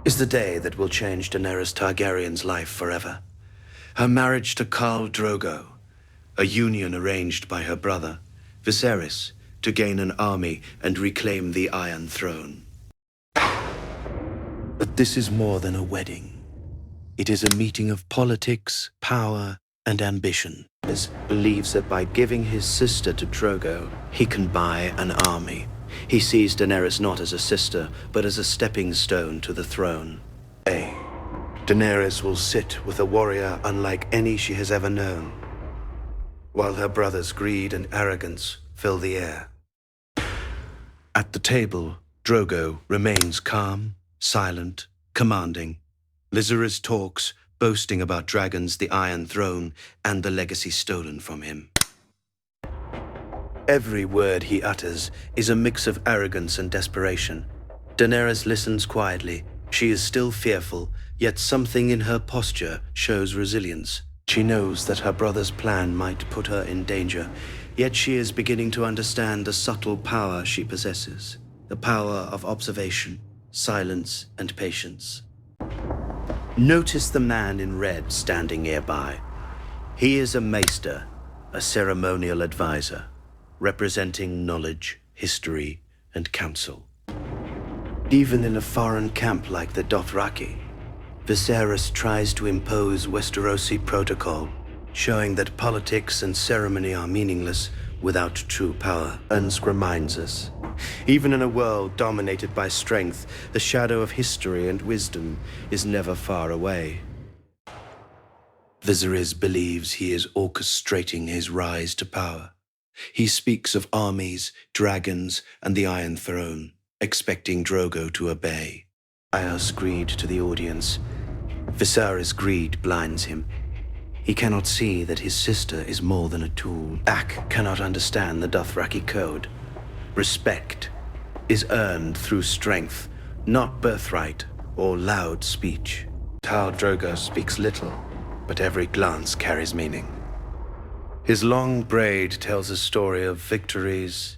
is the day that will change Daenerys Targaryen's life forever. Her marriage to Khal Drogo, a union arranged by her brother, Viserys, to gain an army and reclaim the Iron Throne. But this is more than a wedding. It is a meeting of politics, power, and ambition. He believes that by giving his sister to Drogo, he can buy an army. He sees Daenerys not as a sister, but as a stepping stone to the throne. Daenerys will sit with a warrior unlike any she has ever known, while her brother's greed and arrogance fill the air. At the table, Drogo remains calm, silent, commanding. Viserys talks, boasting about dragons, the Iron Throne, and the legacy stolen from him. Every word he utters is a mix of arrogance and desperation. Daenerys listens quietly. She is still fearful, yet something in her posture shows resilience. She knows that her brother's plan might put her in danger, yet she is beginning to understand the subtle power she possesses. The power of observation, silence, and patience. Notice the man in red standing nearby. He is a maester, a ceremonial advisor, representing knowledge, history, and counsel. Even in a foreign camp like the Dothraki, Viserys tries to impose Westerosi protocol, showing that politics and ceremony are meaningless without true power. Ernst reminds us, even in a world dominated by strength, the shadow of history and wisdom is never far away. Viserys believes he is orchestrating his rise to power. He speaks of armies, dragons, and the Iron Throne, expecting Drogo to obey. Ios greed to the audience. Viserys' greed blinds him. He cannot see that his sister is more than a tool. Ak cannot understand the Dothraki code. Respect is earned through strength, not birthright or loud speech. Khal Drogo speaks little, but every glance carries meaning. His long braid tells a story of victories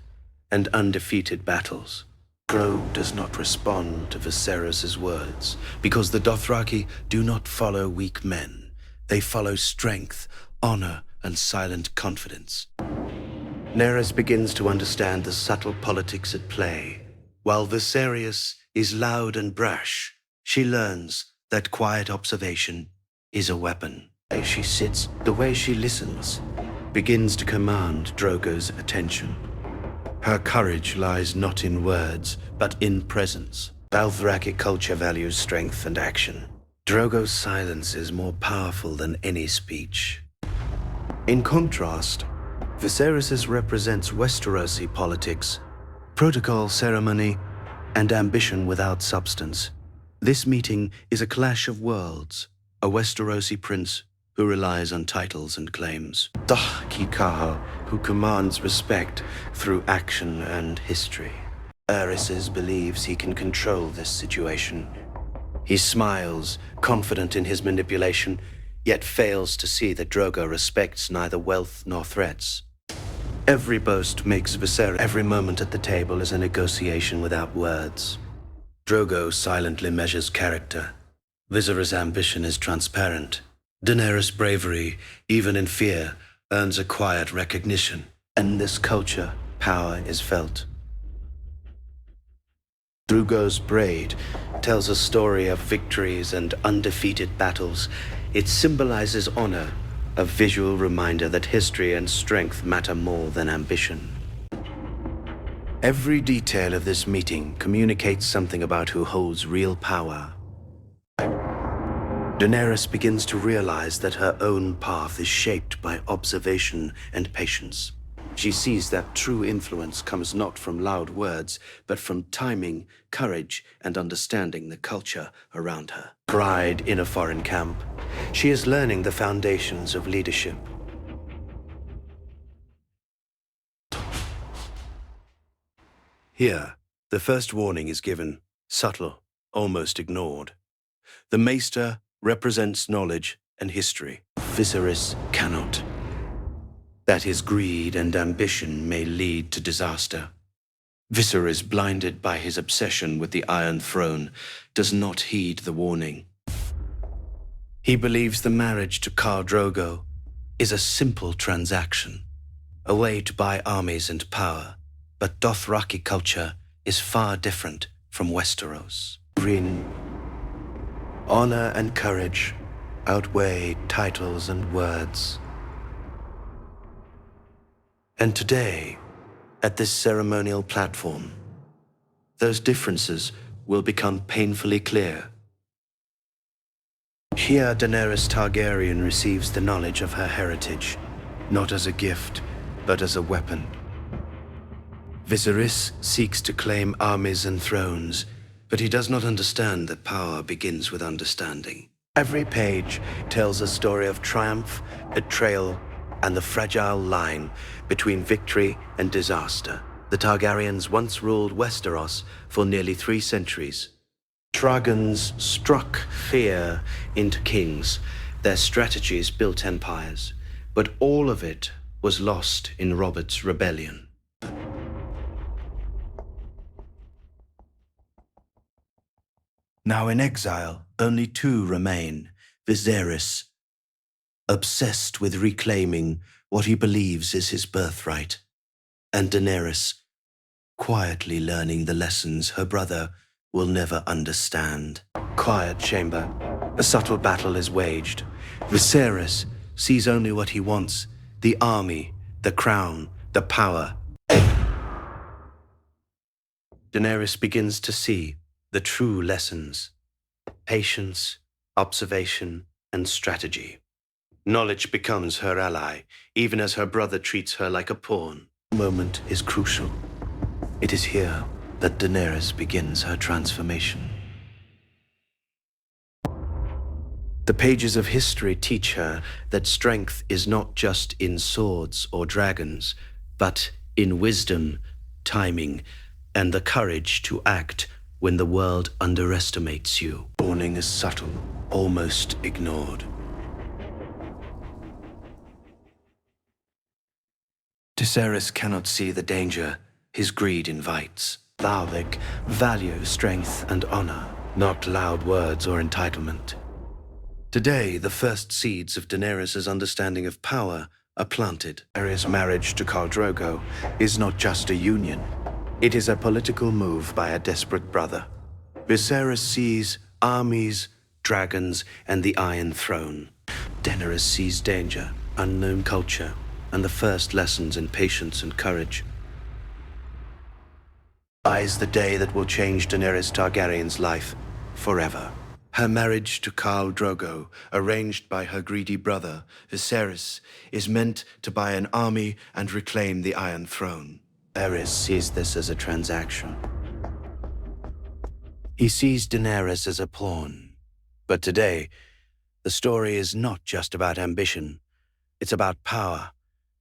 and undefeated battles. Drogo does not respond to Viserys' words, because the Dothraki do not follow weak men. They follow strength, honor, and silent confidence. Daenerys begins to understand the subtle politics at play. While Viserys is loud and brash, she learns that quiet observation is a weapon. The way she sits, the way she listens, begins to command Drogo's attention. Her courage lies not in words, but in presence. Dothraki culture values strength and action. Drogo's silence is more powerful than any speech. In contrast, Viserys represents Westerosi politics, protocol, ceremony, and ambition without substance. This meeting is a clash of worlds, a Westerosi prince who relies on titles and claims. Khal, who commands respect through action and history. Viserys believes he can control this situation. He smiles, confident in his manipulation, yet fails to see that Drogo respects neither wealth nor threats. Every boast makes Viserys. Every moment at the table is a negotiation without words. Drogo silently measures character. Viserys' ambition is transparent. Daenerys' bravery, even in fear, earns a quiet recognition. In this culture, power is felt. Drogo's braid tells a story of victories and undefeated battles. It symbolizes honor, a visual reminder that history and strength matter more than ambition. Every detail of this meeting communicates something about who holds real power. Daenerys begins to realize that her own path is shaped by observation and patience. She sees that true influence comes not from loud words, but from timing, courage, and understanding the culture around her. Bride in a foreign camp, she is learning the foundations of leadership. Here, the first warning is given, subtle, almost ignored. The maester represents knowledge and history. Viserys cannot. That his greed and ambition may lead to disaster. Viserys, blinded by his obsession with the Iron Throne, does not heed the warning. He believes the marriage to Khal Drogo is a simple transaction, a way to buy armies and power, but Dothraki culture is far different from Westeros. Green, honor and courage outweigh titles and words. And today, at this ceremonial platform, those differences will become painfully clear. Here, Daenerys Targaryen receives the knowledge of her heritage, not as a gift, but as a weapon. Viserys seeks to claim armies and thrones, but he does not understand that power begins with understanding. Every page tells a story of triumph, betrayal, and the fragile line between victory and disaster. The Targaryens once ruled Westeros for nearly 3 centuries. Dragons struck fear into kings. Their strategies built empires, but all of it was lost in Robert's rebellion. Now in exile, only 2 remain. Viserys, obsessed with reclaiming what he believes is his birthright, and Daenerys, quietly learning the lessons her brother will never understand. Quiet chamber. A subtle battle is waged. Viserys sees only what he wants: the army, the crown, the power. Daenerys begins to see the true lessons: patience, observation, and strategy. Knowledge becomes her ally, even as her brother treats her like a pawn. The moment is crucial. It is here that Daenerys begins her transformation. The pages of history teach her that strength is not just in swords or dragons, but in wisdom, timing, and the courage to act when the world underestimates you. Warning is subtle, almost ignored. Viserys cannot see the danger his greed invites. Thalvik value strength and honor, not loud words or entitlement. Today, the first seeds of Daenerys' understanding of power are planted. Daenerys' marriage to Khal Drogo is not just a union. It is a political move by a desperate brother. Viserys sees armies, dragons, and the Iron Throne. Daenerys sees danger, unknown culture, and the first lessons in patience and courage. Lies the day that will change Daenerys Targaryen's life forever. Her marriage to Khal Drogo, arranged by her greedy brother, Viserys, is meant to buy an army and reclaim the Iron Throne. Viserys sees this as a transaction. He sees Daenerys as a pawn. But today, the story is not just about ambition. It's about power,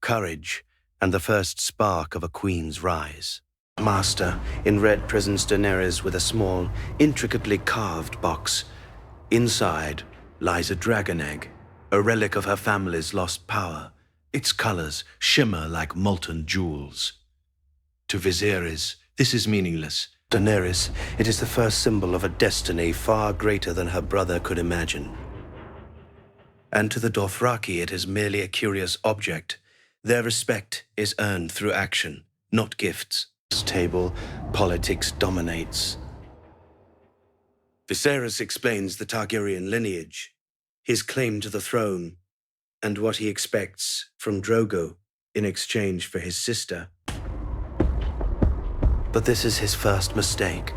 courage, and the first spark of a queen's rise. Master in red presents Daenerys with a small, intricately carved box. Inside lies a dragon egg, a relic of her family's lost power. Its colors shimmer like molten jewels. To Viserys, this is meaningless. Daenerys, it is the first symbol of a destiny far greater than her brother could imagine. And to the Dothraki, it is merely a curious object. Their respect is earned through action, not gifts. This table, politics dominates. Viserys explains the Targaryen lineage, his claim to the throne, and what he expects from Drogo in exchange for his sister. But this is his first mistake.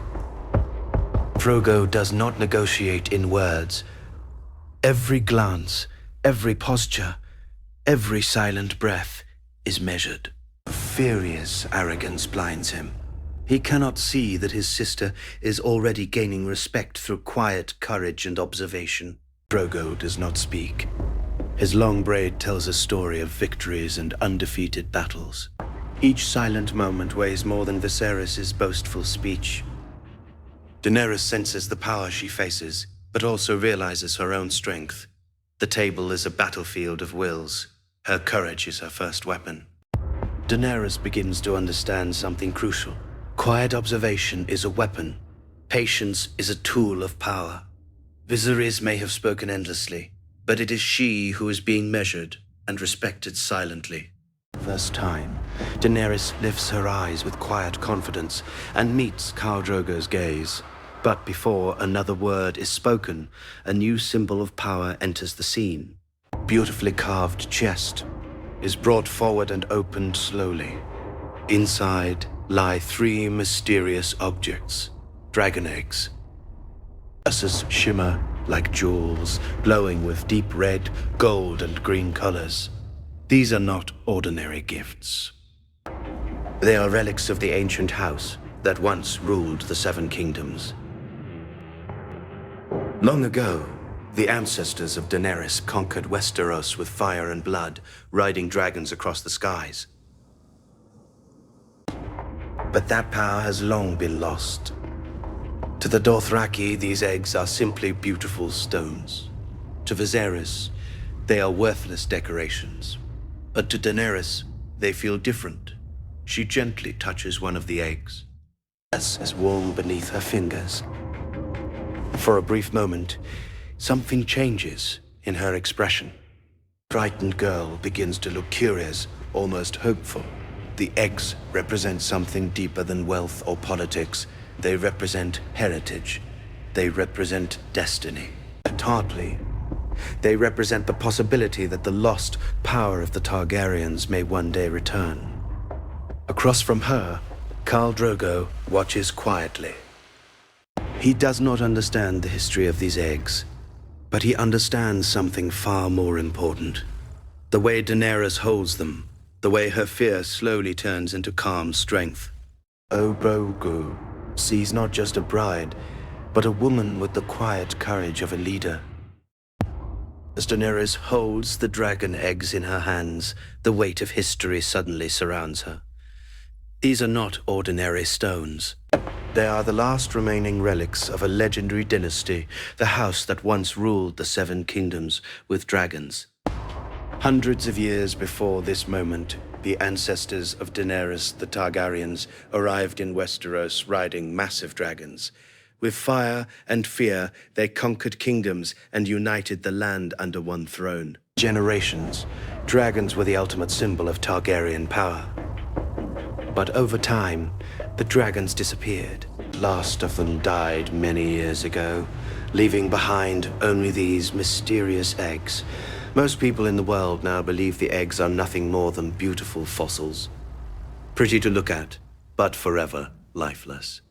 Drogo does not negotiate in words. Every glance, every posture, every silent breath is measured. Furious arrogance blinds him. He cannot see that his sister is already gaining respect through quiet courage and observation. Drogo does not speak. His long braid tells a story of victories and undefeated battles. Each silent moment weighs more than Viserys' boastful speech. Daenerys senses the power she faces, but also realizes her own strength. The table is a battlefield of wills. Her courage is her first weapon. Daenerys begins to understand something crucial. Quiet observation is a weapon. Patience is a tool of power. Viserys may have spoken endlessly, but it is she who is being measured and respected silently. First time, Daenerys lifts her eyes with quiet confidence and meets Khal Drogo's gaze. But before another word is spoken, a new symbol of power enters the scene. Beautifully carved chest is brought forward and opened slowly. Inside lie three mysterious objects, dragon eggs. Ursus shimmer like jewels, glowing with deep red, gold, and green colors. These are not ordinary gifts. They are relics of the ancient house that once ruled the Seven Kingdoms. Long ago, the ancestors of Daenerys conquered Westeros with fire and blood, riding dragons across the skies. But that power has long been lost. To the Dothraki, these eggs are simply beautiful stones. To Viserys, they are worthless decorations. But to Daenerys, they feel different. She gently touches one of the eggs, as warm beneath her fingers. For a brief moment, something changes in her expression. The frightened girl begins to look curious, almost hopeful. The eggs represent something deeper than wealth or politics. They represent heritage. They represent destiny. And hardly. They represent the possibility that the lost power of the Targaryens may one day return. Across from her, Khal Drogo watches quietly. He does not understand the history of these eggs, but he understands something far more important. The way Daenerys holds them, the way her fear slowly turns into calm strength. Drogo sees not just a bride, but a woman with the quiet courage of a leader. As Daenerys holds the dragon eggs in her hands, the weight of history suddenly surrounds her. These are not ordinary stones. They are the last remaining relics of a legendary dynasty, the house that once ruled the Seven Kingdoms with dragons. Hundreds of years before this moment, the ancestors of Daenerys the Targaryens arrived in Westeros riding massive dragons. With fire and fear, they conquered kingdoms and united the land under one throne. Generations, dragons were the ultimate symbol of Targaryen power. But over time, the dragons disappeared. The last of them died many years ago, leaving behind only these mysterious eggs. Most people in the world now believe the eggs are nothing more than beautiful fossils. Pretty to look at, but forever lifeless.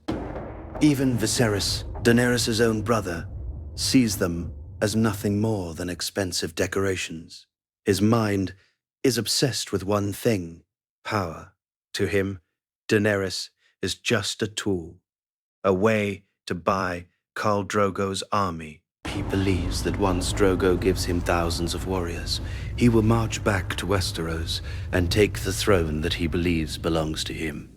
Even Viserys, Daenerys' own brother, sees them as nothing more than expensive decorations. His mind is obsessed with one thing, power. To him, Daenerys is just a tool, a way to buy Khal Drogo's army. He believes that once Drogo gives him thousands of warriors, he will march back to Westeros and take the throne that he believes belongs to him.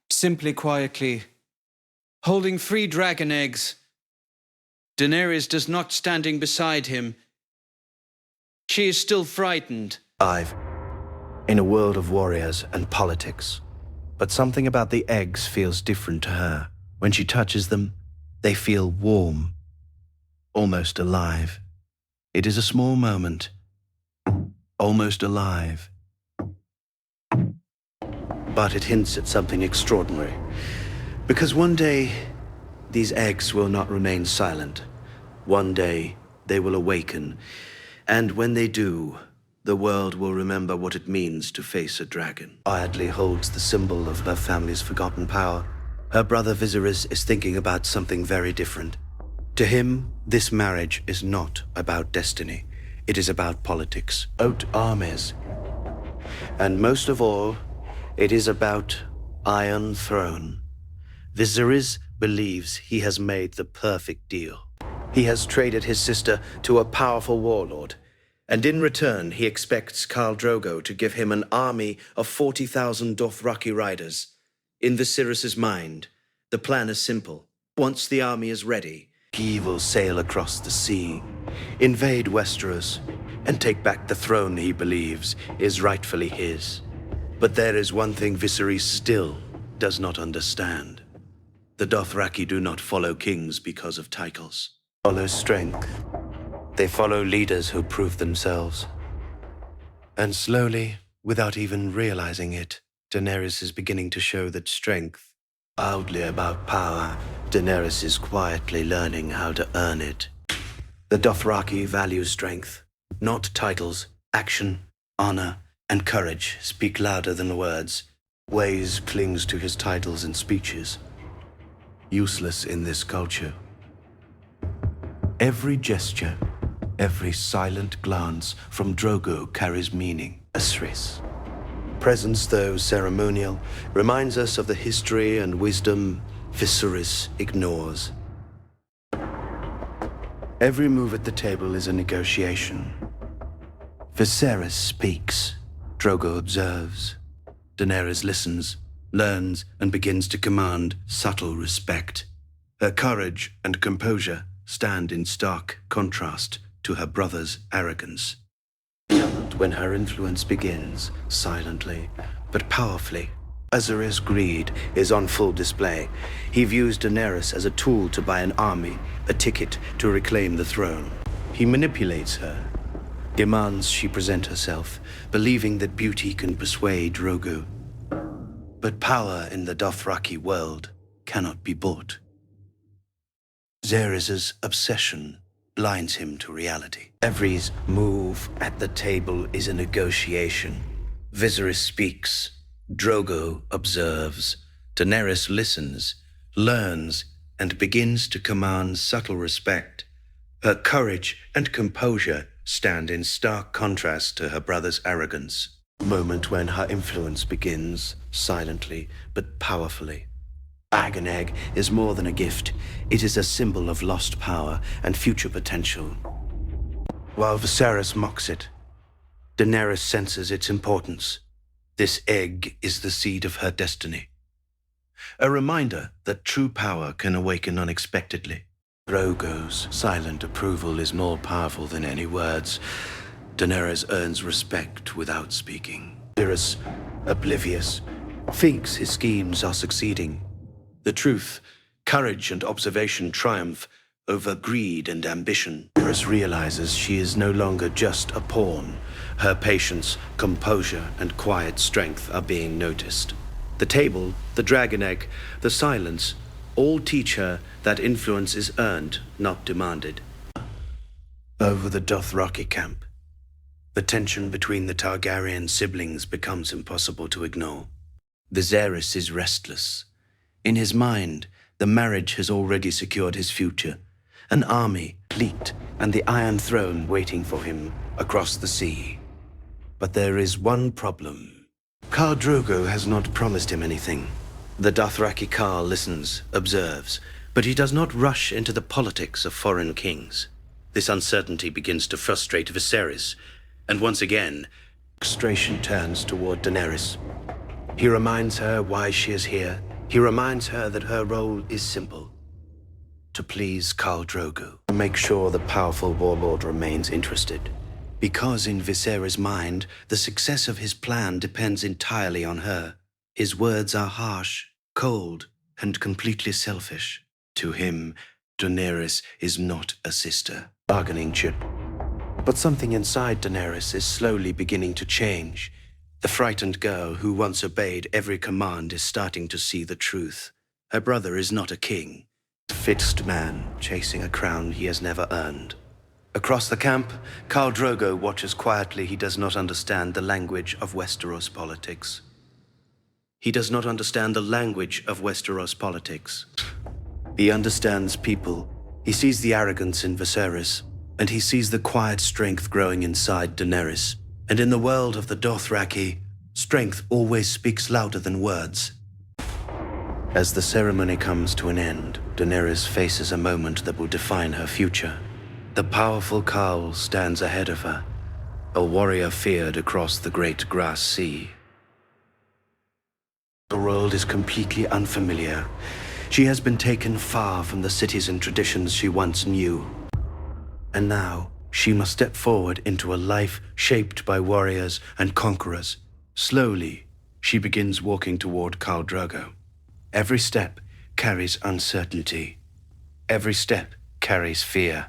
Simply quietly, holding 3 dragon eggs, Daenerys does not standing beside him. She is still frightened. Alive, in a world of warriors and politics. But something about the eggs feels different to her. When she touches them, they feel warm, almost alive. It is a small moment, almost alive. But it hints at something extraordinary. Because one day, these eggs will not remain silent. One day, they will awaken. And when they do, the world will remember what it means to face a dragon. Quietly holds the symbol of her family's forgotten power. Her brother Viserys is thinking about something very different. To him, this marriage is not about destiny. It is about politics, out armies. And most of all, it is about Iron Throne. Viserys believes he has made the perfect deal. He has traded his sister to a powerful warlord, and in return he expects Khal Drogo to give him an army of 40,000 Dothraki riders. In Viserys' mind, the plan is simple. Once the army is ready, he will sail across the sea, invade Westeros, and take back the throne he believes is rightfully his. But there is one thing Viserys still does not understand. The Dothraki do not follow kings because of titles. Follow strength. They follow leaders who prove themselves. And slowly, without even realizing it, Daenerys is beginning to show that strength, loudly about power, Daenerys is quietly learning how to earn it. The Dothraki value strength, not titles. Action, honor, and courage speak louder than words. Waze clings to his titles and speeches. Useless in this culture. Every gesture, every silent glance from Drogo carries meaning. Viserys. Presence, though ceremonial, reminds us of the history and wisdom Viserys ignores. Every move at the table is a negotiation. Viserys speaks. Drogo observes. Daenerys listens, learns, and begins to command subtle respect. Her courage and composure stand in stark contrast to her brother's arrogance. When her influence begins, silently but powerfully. Viserys' greed is on full display. He views Daenerys as a tool to buy an army, a ticket to reclaim the throne. He manipulates her, demands she present herself, believing that beauty can persuade Drogo. But power in the Dothraki world cannot be bought. Varys' obsession blinds him to reality. Every move at the table is a negotiation. Viserys speaks, Drogo observes, Daenerys listens, learns, and begins to command subtle respect. Her courage and composure stand in stark contrast to her brother's arrogance. A moment when her influence begins, silently but powerfully. Dragon Egg is more than a gift. It is a symbol of lost power and future potential. While Viserys mocks it, Daenerys senses its importance. This egg is the seed of her destiny. A reminder that true power can awaken unexpectedly. Drogo's silent approval is more powerful than any words. Daenerys earns respect without speaking. Viserys, oblivious, thinks his schemes are succeeding. The truth, courage, and observation triumph over greed and ambition. Daenerys realizes she is no longer just a pawn. Her patience, composure, and quiet strength are being noticed. The table, the dragon egg, the silence, all teach her that influence is earned, not demanded. Over the Dothraki camp, the tension between the Targaryen siblings becomes impossible to ignore. Viserys is restless. In his mind, the marriage has already secured his future, an army, fleet, and the Iron Throne waiting for him across the sea. But there is one problem. Khal Drogo has not promised him anything. The Dothraki Khal listens, observes, but he does not rush into the politics of foreign kings. This uncertainty begins to frustrate Viserys, and once again, frustration turns toward Daenerys. He reminds her why she is here. He reminds her that her role is simple: to please Khal Drogo, to make sure the powerful warlord remains interested. Because in Viserys' mind, the success of his plan depends entirely on her. His words are harsh, cold, and completely selfish. To him, Daenerys is not a sister, bargaining chip. But something inside Daenerys is slowly beginning to change. The frightened girl who once obeyed every command is starting to see the truth. Her brother is not a king, a fixed man chasing a crown he has never earned. Across the camp, Khal Drogo watches quietly. He does not understand the language of Westeros politics. He does not understand the language of Westeros politics. He understands people. He sees the arrogance in Viserys, and he sees the quiet strength growing inside Daenerys. And in the world of the Dothraki, strength always speaks louder than words. As the ceremony comes to an end, Daenerys faces a moment that will define her future. The powerful Khal stands ahead of her, a warrior feared across the great grass sea. The world is completely unfamiliar. She has been taken far from the cities and traditions she once knew. And now, she must step forward into a life shaped by warriors and conquerors. Slowly, she begins walking toward Khal Drogo. Every step carries uncertainty. Every step carries fear.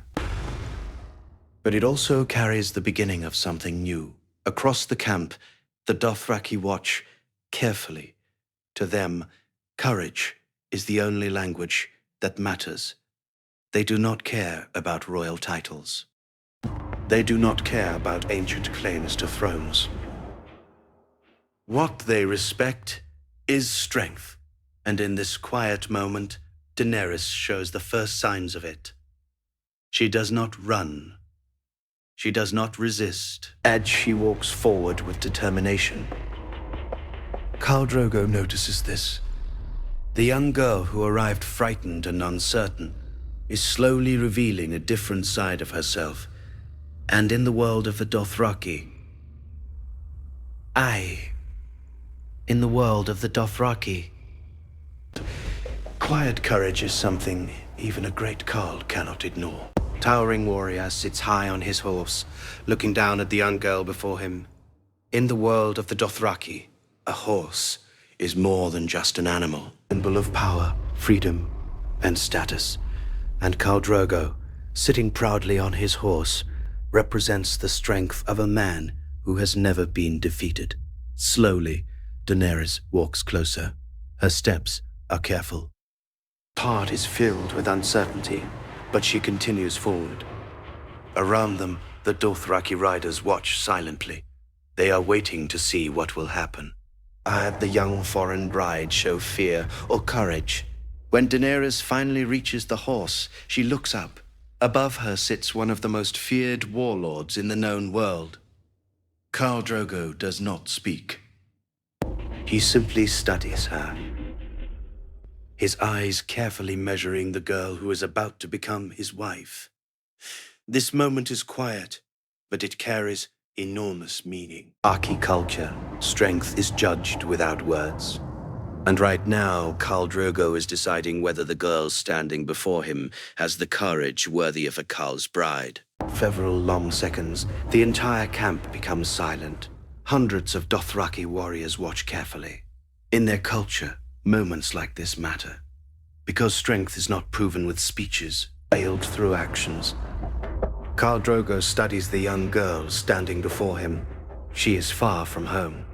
But it also carries the beginning of something new. Across the camp, the Dothraki watch carefully. To them, courage is the only language that matters. They do not care about royal titles. They do not care about ancient claims to thrones. What they respect is strength, and in this quiet moment, Daenerys shows the first signs of it. She does not run. She does not resist. As she walks forward with determination. Khal Drogo notices this. The young girl who arrived frightened and uncertain is slowly revealing a different side of herself. And in the world of the Dothraki, in the world of the Dothraki, quiet courage is something even a great Khal cannot ignore. Towering warrior sits high on his horse, looking down at the young girl before him. In the world of the Dothraki, a horse is more than just an animal. Symbol of power, freedom, and status. And Khal Drogo, sitting proudly on his horse, represents the strength of a man who has never been defeated. Slowly, Daenerys walks closer. Her steps are careful. Her heart is filled with uncertainty, but she continues forward. Around them, the Dothraki riders watch silently. They are waiting to see what will happen. The young foreign bride show fear or courage? When Daenerys finally reaches the horse, she looks up. Above her sits one of the most feared warlords in the known world. Khal Drogo does not speak. He simply studies her. His eyes carefully measuring the girl who is about to become his wife. This moment is quiet, but it carries enormous meaning. Dothraki culture, strength is judged without words. And right now, Khal Drogo is deciding whether the girl standing before him has the courage worthy of a Khal's bride. Several long seconds, the entire camp becomes silent. Hundreds of Dothraki warriors watch carefully. In their culture, moments like this matter. Because strength is not proven with speeches, veiled through actions. Khal Drogo studies the young girl standing before him. She is far from home,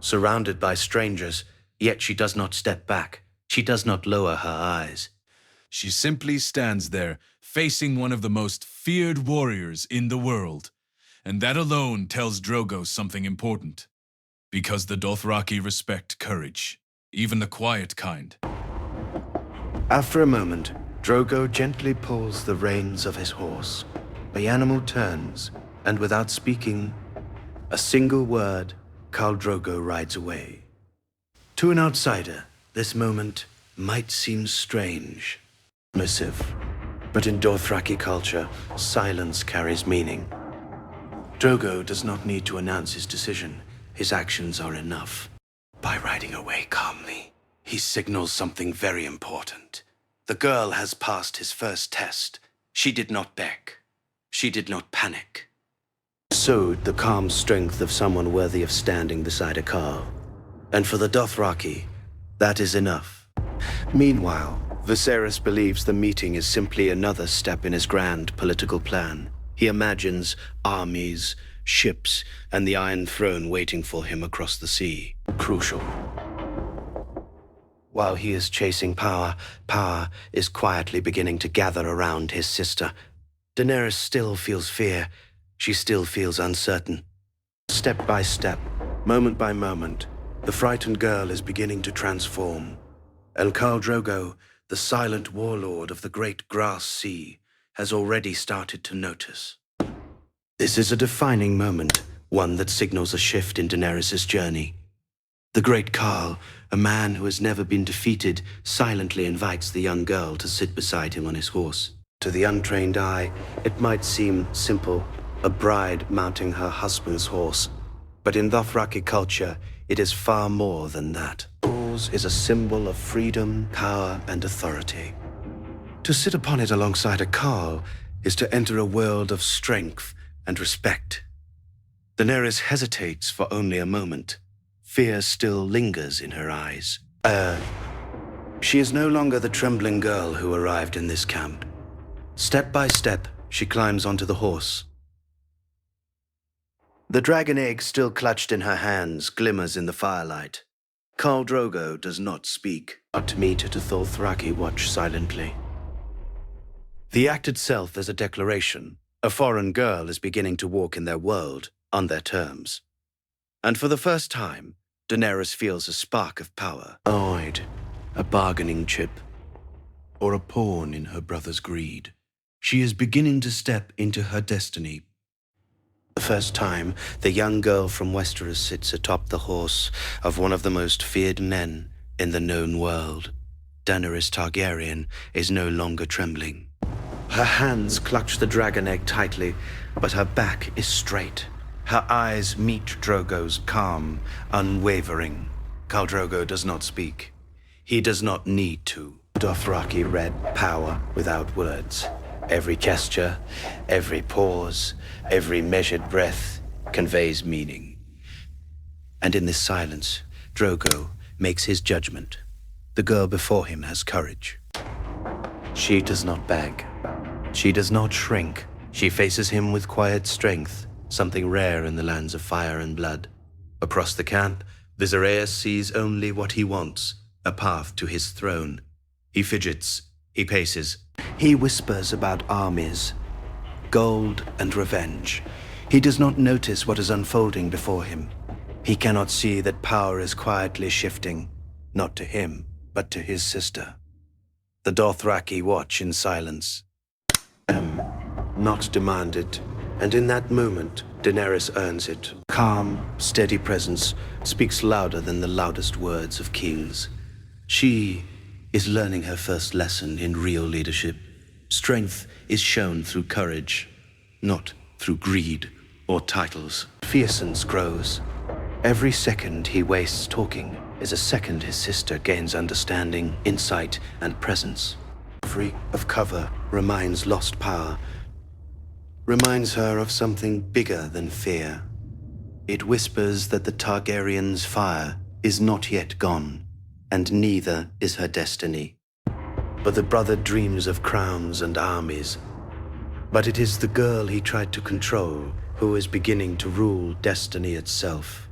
surrounded by strangers, yet she does not step back. She does not lower her eyes. She simply stands there, facing one of the most feared warriors in the world. And that alone tells Drogo something important. Because the Dothraki respect courage, even the quiet kind. After a moment, Drogo gently pulls the reins of his horse. The animal turns, and without speaking a single word, Khal Drogo rides away. To an outsider, this moment might seem strange, missive, but in Dothraki culture, silence carries meaning. Drogo does not need to announce his decision. His actions are enough. By riding away calmly, he signals something very important. The girl has passed his first test. She did not beg. She did not panic. Showed the calm strength of someone worthy of standing beside a Khal. And for the Dothraki, that is enough. Meanwhile, Viserys believes the meeting is simply another step in his grand political plan. He imagines armies, ships, and the Iron Throne waiting for him across the sea. Crucial. While he is chasing power, power is quietly beginning to gather around his sister. Daenerys still feels fear. She still feels uncertain. Step by step, moment by moment, the frightened girl is beginning to transform. And Khal Drogo, the silent warlord of the great grass sea, has already started to notice. This is a defining moment, one that signals a shift in Daenerys' journey. The great Khal, a man who has never been defeated, silently invites the young girl to sit beside him on his horse. To the untrained eye, it might seem simple, a bride mounting her husband's horse. But in Dothraki culture, it is far more than that. Westeros is a symbol of freedom, power, and authority. To sit upon it alongside a Khal is to enter a world of strength and respect. Daenerys hesitates for only a moment. Fear still lingers in her eyes. She is no longer the trembling girl who arrived in this camp. Step by step, she climbs onto the horse. The dragon egg still clutched in her hands glimmers in the firelight. Khal Drogo does not speak. Not meet at a Dothraki watch silently. The act itself is a declaration. A foreign girl is beginning to walk in their world on their terms. And for the first time, Daenerys feels a spark of power. Annoyed, a bargaining chip, or a pawn in her brother's greed. She is beginning to step into her destiny. The first time, the young girl from Westeros sits atop the horse of one of the most feared men in the known world. Daenerys Targaryen is no longer trembling. Her hands clutch the dragon egg tightly, but her back is straight. Her eyes meet Drogo's calm, unwavering. Khal Drogo does not speak. He does not need to. Dothraki read power without words. Every gesture, every pause, every measured breath conveys meaning. And in this silence, Drogo makes his judgment. The girl before him has courage. She does not beg. She does not shrink. She faces him with quiet strength, something rare in the lands of fire and blood. Across the camp, Viserys sees only what he wants, a path to his throne. He fidgets, he paces. He whispers about armies, gold and revenge. He does not notice what is unfolding before him. He cannot see that power is quietly shifting, not to him, but to his sister. The Dothraki watch in silence. Not demanded, and in that moment, Daenerys earns it. Calm, steady presence speaks louder than the loudest words of kings. She is learning her first lesson in real leadership. Strength is shown through courage, not through greed or titles. Fierceness grows. Every second he wastes talking is a second his sister gains understanding, insight, and presence. Free of cover reminds lost power, reminds her of something bigger than fear. It whispers that the Targaryen's fire is not yet gone, and neither is her destiny. But the brother dreams of crowns and armies. But it is the girl he tried to control who is beginning to rule destiny itself.